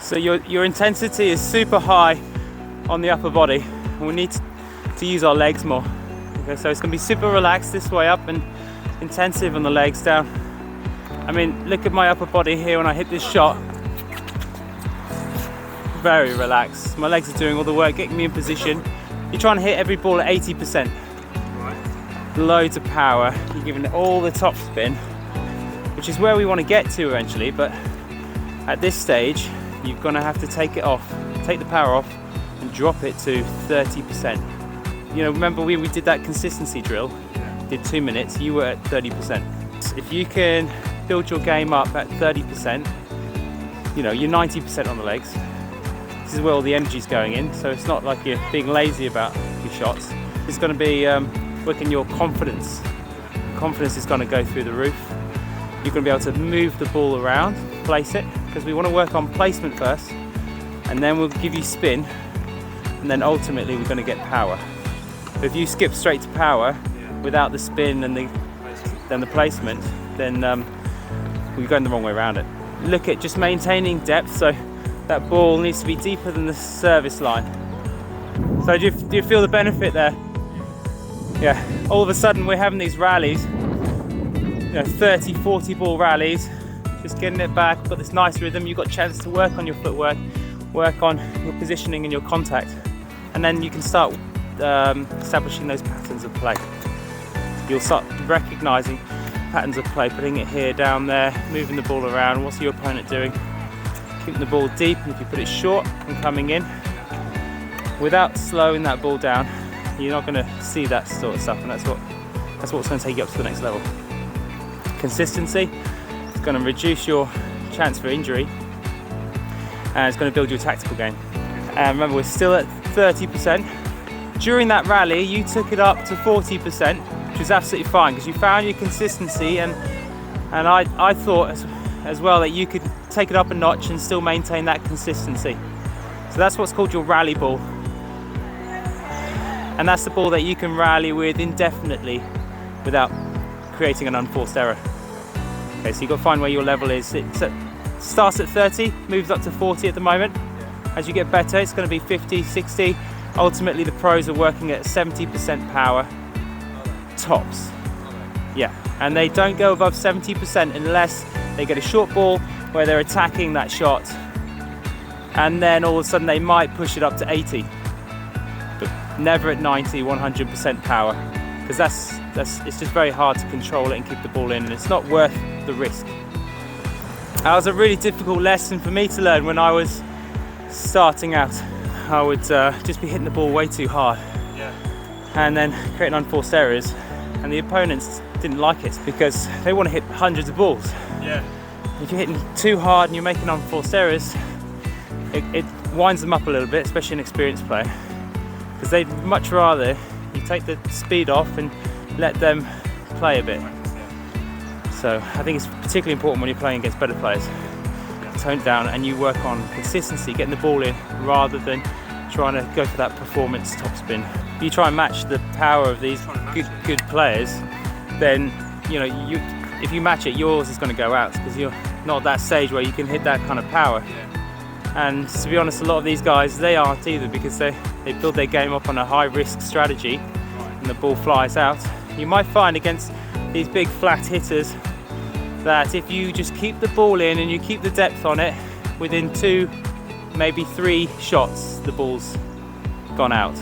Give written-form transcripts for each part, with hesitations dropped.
So your intensity is super high on the upper body, and we need to use our legs more. Okay, so it's going to be super relaxed this way up and intensive on the legs down. I mean, look at my upper body here when I hit this shot. Very relaxed. My legs are doing all the work, getting me in position. You're trying to hit every ball at 80%. Right. Loads of power. You're giving it all the top spin, which is where we want to get to eventually, but at this stage, you're going to have to take it off, take the power off and drop it to 30%. You know, remember we did that consistency drill, did 2 minutes, you were at 30%. If you can build your game up at 30%, you know, you're 90% on the legs. This is where all the energy's going in, so it's not like you're being lazy about your shots. It's going to be working your confidence. Confidence is going to go through the roof. You're going to be able to move the ball around, place it, because we want to work on placement first, and then we'll give you spin, and then ultimately we're going to get power. But if you skip straight to power without the spin and the placement, then we're going the wrong way around it. Look at just maintaining depth, so that ball needs to be deeper than the service line. So do you feel the benefit there? Yeah, all of a sudden we're having these rallies, you know, 30, 40 ball rallies, just getting it back, got this nice rhythm. You've got a chance to work on your footwork, work on your positioning and your contact, and then you can start establishing those patterns of play. You'll start recognizing patterns of play, putting it here, down there, moving the ball around. What's your opponent doing? Keeping the ball deep, and if you put it short and coming in without slowing that ball down, you're not going to see that sort of stuff, and that's what's going to take you up to the next level. Consistency is going to reduce your chance for injury, and it's going to build your tactical game. And remember, we're still at 30%. During that rally, you took it up to 40%, which was absolutely fine because you found your consistency, and I thought as well that you could take it up a notch and still maintain that consistency. So that's what's called your rally ball, and that's the ball that you can rally with indefinitely without creating an unforced error. Okay, so you've got to find where your level is. It starts at 30, moves up to 40 at the moment. As you get better, it's going to be 50, 60. Ultimately, the pros are working at 70% power tops. Yeah, and they don't go above 70% unless they get a short ball where they're attacking that shot, and then all of a sudden they might push it up to 80, but never at 90, 100% power, because it's just very hard to control it and keep the ball in, and it's not worth the risk. That was a really difficult lesson for me to learn when I was starting out. I would just be hitting the ball way too hard, and then creating unforced errors, and the opponents didn't like it because they want to hit hundreds of balls. If you're hitting too hard and you're making unforced errors, it winds them up a little bit, especially an experienced player, because they'd much rather you take the speed off and let them play a bit. So I think it's particularly important when you're playing against better players. Tone it down and you work on consistency, getting the ball in, rather than trying to go for that performance top spin. If you try and match the power of these good players, then if you match it, yours is going to go out because you're not at that stage where you can hit that kind of power. And to be honest, a lot of these guys, they aren't either, because they build their game up on a high risk strategy and the ball flies out. You might find against these big flat hitters that if you just keep the ball in and you keep the depth on it, within 2, maybe 3 shots, the ball's gone out.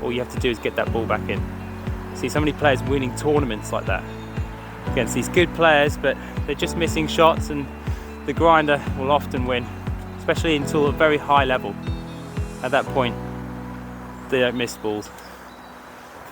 All you have to do is get that ball back in. See so many players winning tournaments like that against these good players, but they're just missing shots, and the grinder will often win, especially until a very high level. At that point, they don't miss balls.